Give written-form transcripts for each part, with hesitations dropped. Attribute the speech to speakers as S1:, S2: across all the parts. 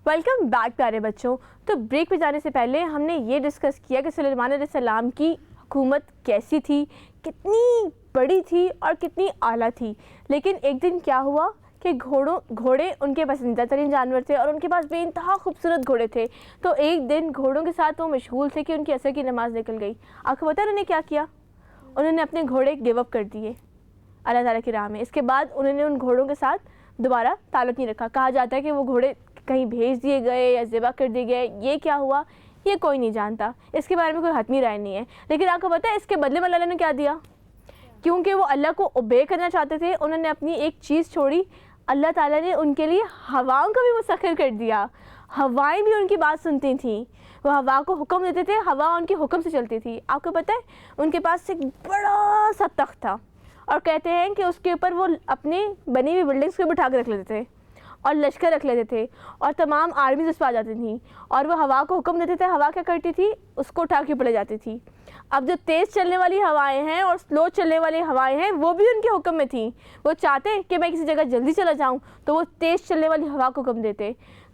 S1: Welcome back پیارے بچوں. تو بریک پہ جانے سے پہلے ہم نے یہ ڈسکس کیا کہ سلیمان علیہ السلام کی حکومت کیسی تھی, کتنی بڑی تھی اور کتنی اعلیٰ تھی. لیکن ایک دن کیا ہوا کہ گھوڑے ان کے پسندیدہ ترین جانور تھے اور ان کے پاس بے انتہا خوبصورت گھوڑے تھے. تو ایک دن گھوڑوں کے ساتھ وہ مشغول تھے کہ ان کی عصر کی نماز نکل گئی. آپ کو پتہ ہے انہوں نے کیا کیا؟ انہوں نے اپنے گھوڑے گیو اپ کر دیے اللہ تعالیٰ کی راہ میں. اس کے بعد انہوں نے ان گھوڑوں کے ساتھ دوبارہ تعلق نہیں رکھا. کہا جاتا ہے کہ وہ گھوڑے کہیں بھیج دیے گئے یا ذبح کر دیے گئے. یہ کیا ہوا یہ کوئی نہیں جانتا, اس کے بارے میں کوئی حتمی رائے نہیں ہے. لیکن آپ کو پتہ ہے اس کے بدلے میں اللہ نے کیا دیا؟ کیونکہ وہ اللہ کو اوبے کرنا چاہتے تھے, انہوں نے اپنی ایک چیز چھوڑی. اللہ تعالیٰ نے ان کے لیے ہواؤں کو بھی مسخر کر دیا. ہوائیں بھی ان کی بات سنتی تھیں, وہ ہوا کو حکم دیتے تھے, ہوا ان کے حکم سے چلتی تھی. آپ کو پتہ ہے ان کے پاس ایک بڑا سا تخت تھا اور کہتے ہیں کہ اس کے اوپر وہ اپنی بنی ہوئی بلڈنگس کو بٹھا کے رکھ لیتے تھے اور لشکر رکھ لیتے تھے اور تمام آرمیز اس پہ آ جاتی تھیں اور وہ ہوا کو حکم دیتے تھے. ہوا کیا کرتی تھی؟ اس کو اٹھا کے اوپر لے جاتی تھی. اب جو تیز چلنے والی ہوائیں ہیں اور سلو چلنے والی ہوائیں ہیں وہ بھی ان کے حکم میں تھیں. وہ چاہتے کہ میں کسی جگہ جلدی چلا جاؤں تو وہ تیز چلنے والی ہوا کو حکم دیتے,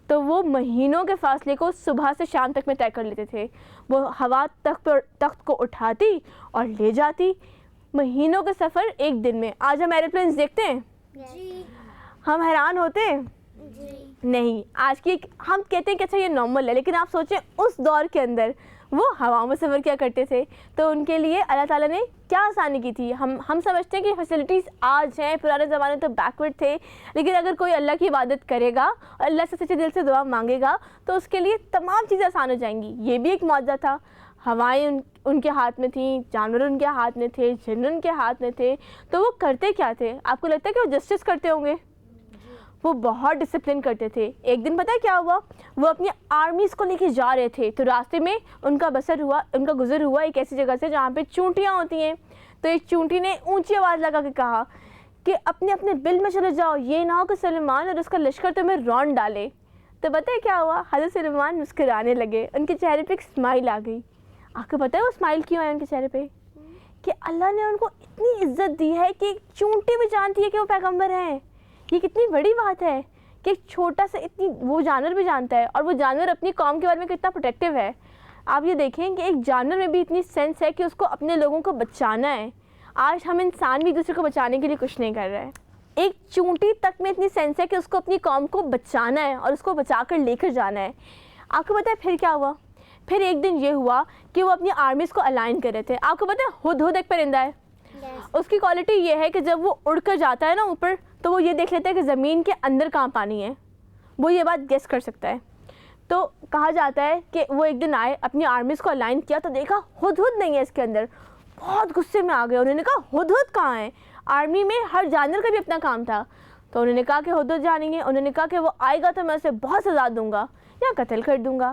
S1: تو وہ مہینوں کے فاصلے کو صبح سے شام تک میں طے کر لیتے تھے. وہ ہوا تخت کو اٹھاتی اور لے جاتی. مہینوں کا سفر ایک دن میں. آج ہم ایروپلینس دیکھتے ہیں جی, ہم حیران ہوتے ہیں جی نہیں. آج کی ہم کہتے ہیں کہ اچھا یہ نارمل ہے, لیکن آپ سوچیں اس دور کے اندر وہ ہواؤں میں سفر کیا کرتے تھے. تو ان کے لیے اللہ تعالیٰ نے کیا آسانی کی تھی. ہم سمجھتے ہیں کہ فیسلٹیز آج ہیں, پرانے زمانے تو بیکورڈ تھے, لیکن اگر کوئی اللہ کی عبادت کرے گا اور اللہ سے سچے دل سے دعا مانگے گا تو اس کے لیے تمام چیزیں آسان ہو جائیں گی. یہ بھی ایک معجزہ تھا. ہوائیں ان کے ہاتھ میں تھیں, جانور ان کے ہاتھ میں تھے, جن ان کے ہاتھ میں تھے. تو وہ کرتے کیا تھے؟ آپ کو لگتا ہے کہ وہ جسٹس کرتے ہوں گے؟ وہ بہت ڈسپلن کرتے تھے. ایک دن پتہ ہے کیا ہوا؟ وہ اپنی آرمیز کو لے کے جا رہے تھے تو راستے میں ان کا گزر ہوا ایک ایسی جگہ سے جہاں پہ چونٹیاں ہوتی ہیں. تو ایک چونٹی نے اونچی آواز لگا کے کہا کہ اپنے بل میں چلے جاؤ, یہ نہ ہو کہ سلیمان اور اس کا لشکر تمہیں رون ڈالے. تو پتہ ہے کیا ہوا؟ حضرت سلیمان مسکرانے لگے, ان کے چہرے پہ ایک اسمائل آ گئی. آپ کو پتہ ہے وہ اسمائل کیوں ہے ان کے چہرے پہ؟ کہ اللہ نے ان کو اتنی عزت دی ہے کہ ایک چونٹی بھی جانتی ہے کہ وہ پیغمبر ہیں. یہ کتنی بڑی بات ہے کہ ایک چھوٹا سا وہ جانور بھی جانتا ہے, اور وہ جانور اپنی قوم کے بارے میں کتنا پروٹیکٹیو ہے. آپ یہ دیکھیں کہ ایک جانور میں بھی اتنی سینس ہے کہ اس کو اپنے لوگوں کو بچانا ہے. آج ہم انسان بھی دوسرے کو بچانے کے لیے کچھ نہیں کر رہے ہیں. ایک چونٹی تک میں اتنی سینس ہے کہ اس کو اپنی قوم کو بچانا ہے اور اس کو بچا کر لے کر جانا ہے. آپ کو پتہ ہے پھر کیا ہوا؟ پھر ایک دن یہ ہوا کہ وہ اپنی آرمیز کو الائن کر رہے تھے. آپ کو پتہ ہے ہدہد ایک پرندہ ہے, اس کی کوالٹی یہ ہے کہ جب وہ اڑ کر جاتا ہے نا اوپر, تو وہ یہ دیکھ لیتا ہے کہ زمین کے اندر کہاں پانی ہے. وہ یہ بات گیس کر سکتا ہے. تو کہا جاتا ہے کہ وہ ایک دن آئے, اپنی آرمیز کو الائن کیا تو دیکھا ہدہد نہیں ہے اس کے اندر. بہت غصے میں آ گئے. انہوں نے کہا ہدہد کہاں ہے؟ آرمی میں ہر جانور کا بھی اپنا کام تھا. تو انہوں نے کہا کہ ہدہد جانیں گے. انہوں نے کہا کہ وہ آئے گا تو میں اسے بہت سزا دوں گا یا قتل کر دوں گا.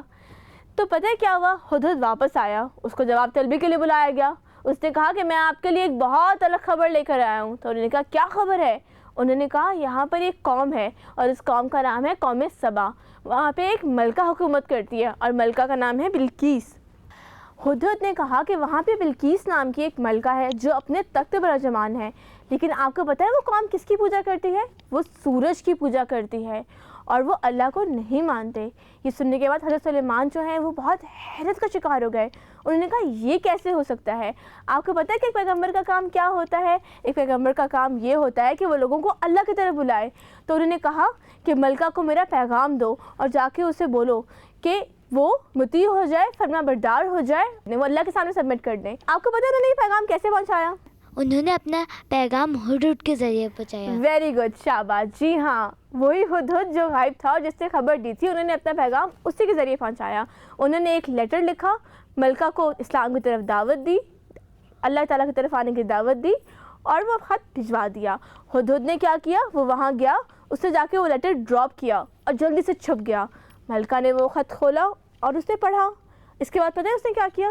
S1: تو پتہ ہے کیا ہوا؟ ہدہد واپس آیا, اس کو جواب طلبی کے لیے بلایا گیا. اس نے کہا کہ میں آپ کے لیے ایک بہت الگ خبر لے کر آیا ہوں. تو انہوں نے کہا کیا خبر ہے؟ انہوں نے کہا یہاں پر ایک قوم ہے اور اس قوم کا نام ہے قوم سبا. وہاں پہ ایک ملکہ حکومت کرتی ہے اور ملکہ کا نام ہے بلقیس. ہدہد نے کہا کہ وہاں پہ بلقیس نام کی ایک ملکہ ہے جو اپنے تخت پر راجمان ہے. لیکن آپ کو پتہ ہے وہ قوم کس کی پوجا کرتی ہے؟ وہ سورج کی پوجا کرتی ہے اور وہ اللہ کو نہیں مانتے. یہ سننے کے بعد حضرت سلیمان جو ہیں وہ بہت حیرت کا شکار ہو گئے. انہوں نے کہا یہ کیسے ہو سکتا ہے؟ آپ کو پتہ ہے کہ ایک پیغمبر کا کام کیا ہوتا ہے؟ ایک پیغمبر کا کام یہ ہوتا ہے کہ وہ لوگوں کو اللہ کی طرف بلائے. تو انہوں نے کہا کہ ملکہ کو میرا پیغام دو اور جا کے اسے بولو کہ وہ مطیع ہو جائے, فرما بردار ہو جائے, وہ اللہ کے سامنے سبمٹ کر دیں. آپ کو پتہ ہے انہوں نے یہ پیغام کیسے پہنچایا؟
S2: انہوں نے اپنا پیغام ہدہد کے ذریعے پہنچایا.
S1: ویری گڈ, شاباش. جی ہاں, وہی ہدہد جو غائب تھا اور جس نے خبر دی تھی, انہوں نے اپنا پیغام اسی کے ذریعے پہنچایا. انہوں نے ایک لیٹر لکھا, ملکہ کو اسلام کی طرف دعوت دی, اللہ تعالیٰ کی طرف آنے کی دعوت دی اور وہ خط بھجوا دیا. ہدہد نے کیا کیا؟ وہ وہاں گیا, اس نے جا کے وہ لیٹر ڈراپ کیا اور جلدی سے چھپ گیا. ملکہ نے وہ خط کھولا اور اس نے پڑھا. اس کے بعد پتہ ہے اس نے کیا کیا؟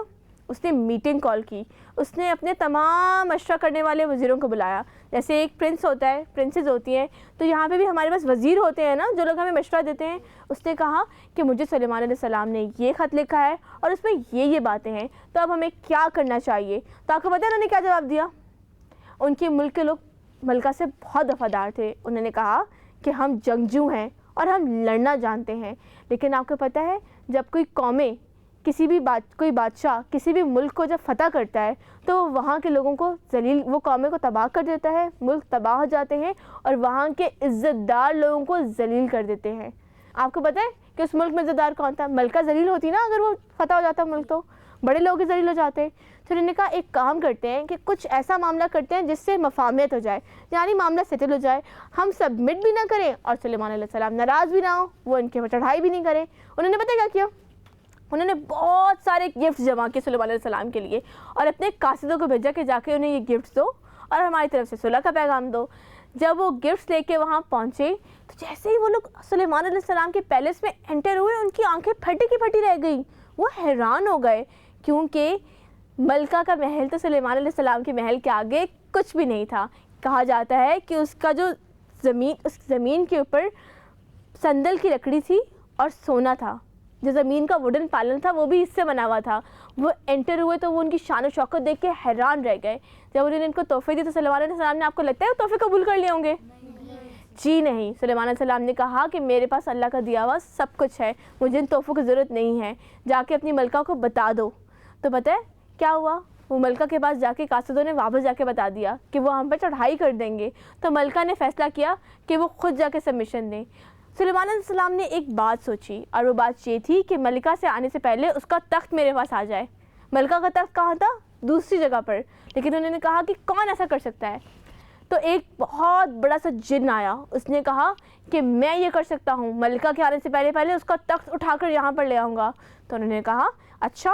S1: اس نے میٹنگ کال کی. اس نے اپنے تمام مشورہ کرنے والے وزیروں کو بلایا. جیسے ایک پرنس ہوتا ہے, پرنسز ہوتی ہیں, تو یہاں پہ بھی ہمارے پاس وزیر ہوتے ہیں نا جو لوگ ہمیں مشورہ دیتے ہیں. اس نے کہا کہ مجھے سلیمان علیہ السلام نے یہ خط لکھا ہے اور اس میں یہ باتیں ہیں, تو اب ہمیں کیا کرنا چاہیے؟ تو آپ کو پتہ ہے انہوں نے کیا جواب دیا؟ ان کے ملک کے لوگ ملکہ سے بہت وفادار تھے. انہوں نے کہا کہ ہم جنگجو ہیں اور ہم لڑنا جانتے ہیں. لیکن آپ کو پتہ ہے جب کوئی قومیں کوئی بادشاہ کسی بھی ملک کو جب فتح کرتا ہے تو وہ وہاں کے لوگوں کو وہ قومیں کو تباہ کر دیتا ہے, ملک تباہ ہو جاتے ہیں اور وہاں کے عزت دار لوگوں کو ذلیل کر دیتے ہیں. آپ کو پتہ ہے کہ اس ملک میں عزت دار کون تھا؟ ملکہ ذلیل ہوتی نا, اگر وہ فتح ہو جاتا ملک تو بڑے لوگ ہی ذلیل ہو جاتے. تو انہوں نے کہا ایک کام کرتے ہیں کہ کچھ ایسا معاملہ کرتے ہیں جس سے مفاہمت ہو جائے, یعنی معاملہ سیٹل ہو جائے, ہم سبمٹ بھی نہ کریں اور سلیمان علیہ السلام ناراض بھی نہ ہو, وہ ان کے اوپر چڑھائی بھی نہیں کریں. انہوں نے پتہ کیا کیا؟ انہوں نے بہت سارے گفٹس جمع کیے سلیمان علیہ السلام کے لیے اور اپنے قاصدوں کو بھیجا کہ جا کے انہیں یہ گفٹس دو اور ہماری طرف سے صلح کا پیغام دو. جب وہ گفٹس لے کے وہاں پہنچے تو جیسے ہی وہ لوگ سلیمان علیہ السلام کے پیلس میں انٹر ہوئے ان کی آنکھیں پھٹی کی پھٹی رہ گئیں. وہ حیران ہو گئے کیونکہ ملکہ کا محل تو سلیمان علیہ السلام کے محل کے آگے کچھ بھی نہیں تھا. کہا جاتا ہے کہ اس کا جو اس زمین کے اوپر سندل کی لکڑی تھی اور سونا تھا, جو زمین کا ووڈن پالن تھا وہ بھی اس سے بنا ہوا تھا. وہ انٹر ہوئے تو وہ ان کی شان و شوکت دیکھ کے حیران رہ گئے. جب انہوں نے ان کو تحفے دیے تو سلیمان علیہ السلام نے, آپ کو لگتا ہے وہ تحفے قبول کر لیے ہوں گے؟ جی نہیں. سلیمان علیہ السلام نے کہا کہ میرے پاس اللہ کا دیا ہوا سب کچھ ہے, مجھے ان تحفوں کی ضرورت نہیں ہے, جا کے اپنی ملکہ کو بتا دو. تو پتہ ہے کیا ہوا؟ وہ ملکہ کے پاس جا کے قاصدوں نے واپس جا کے بتا دیا کہ وہ ہم پہ چڑھائی کر دیں گے. تو ملکہ نے فیصلہ کیا کہ وہ خود جا کے سبمیشن دیں. سلیمان علیہ السلام نے ایک بات سوچی اور وہ بات یہ تھی کہ ملکہ سے آنے سے پہلے اس کا تخت میرے پاس آ جائے. ملکہ کا تخت کہاں تھا؟ دوسری جگہ پر. لیکن انہوں نے کہا کہ کون ایسا کر سکتا ہے؟ تو ایک بہت بڑا سا جن آیا, اس نے کہا کہ میں یہ کر سکتا ہوں, ملکہ کے آنے سے پہلے اس کا تخت اٹھا کر یہاں پر لے آؤں گا. تو انہوں نے کہا اچھا.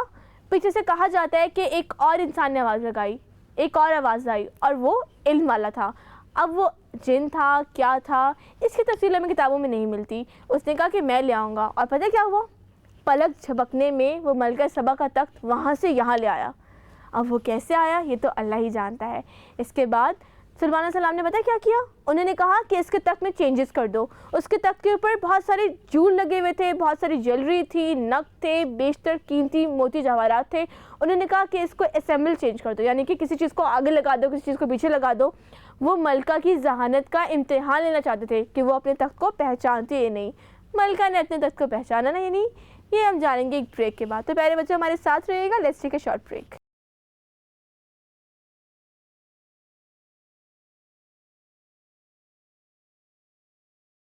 S1: پیچھے سے کہا جاتا ہے کہ ایک اور انسان نے آواز لگائی, ایک اور آواز آئی اور وہ علم والا تھا. اب وہ جن تھا کیا تھا اس کی تفصیل ہمیں کتابوں میں نہیں ملتی. اس نے کہا کہ میں لے آؤں گا, اور پتہ کیا ہوا؟ پلک جھپکنے میں وہ ملکہ سبا کا تخت وہاں سے یہاں لے آیا. اب وہ کیسے آیا یہ تو اللہ ہی جانتا ہے. اس کے بعد سلیمان علیہ السلام نے پتہ کیا کیا؟ انہوں نے کہا کہ اس کے تخت میں چینجز کر دو. اس کے تخت کے اوپر بہت سارے جول لگے ہوئے تھے, بہت ساری جیولری تھی, نگ تھے, بیشتر قیمتی موتی جواہرات تھے. انہوں نے کہا کہ اس کو اسمبل چینج کر دو, یعنی کہ کسی چیز کو آگے لگا دو, کسی چیز کو پیچھے لگا دو. وہ ملکہ کی ذہانت کا امتحان لینا چاہتے تھے کہ وہ اپنے تخت کو پہچانتے یا نہیں. ملکہ نے اپنے تخت کو پہچانا نہیں. یہ ہم جانیں گے ایک بریک کے بعد. تو پیارے بچے ہمارے ساتھ رہیے گا. Let's take a short break.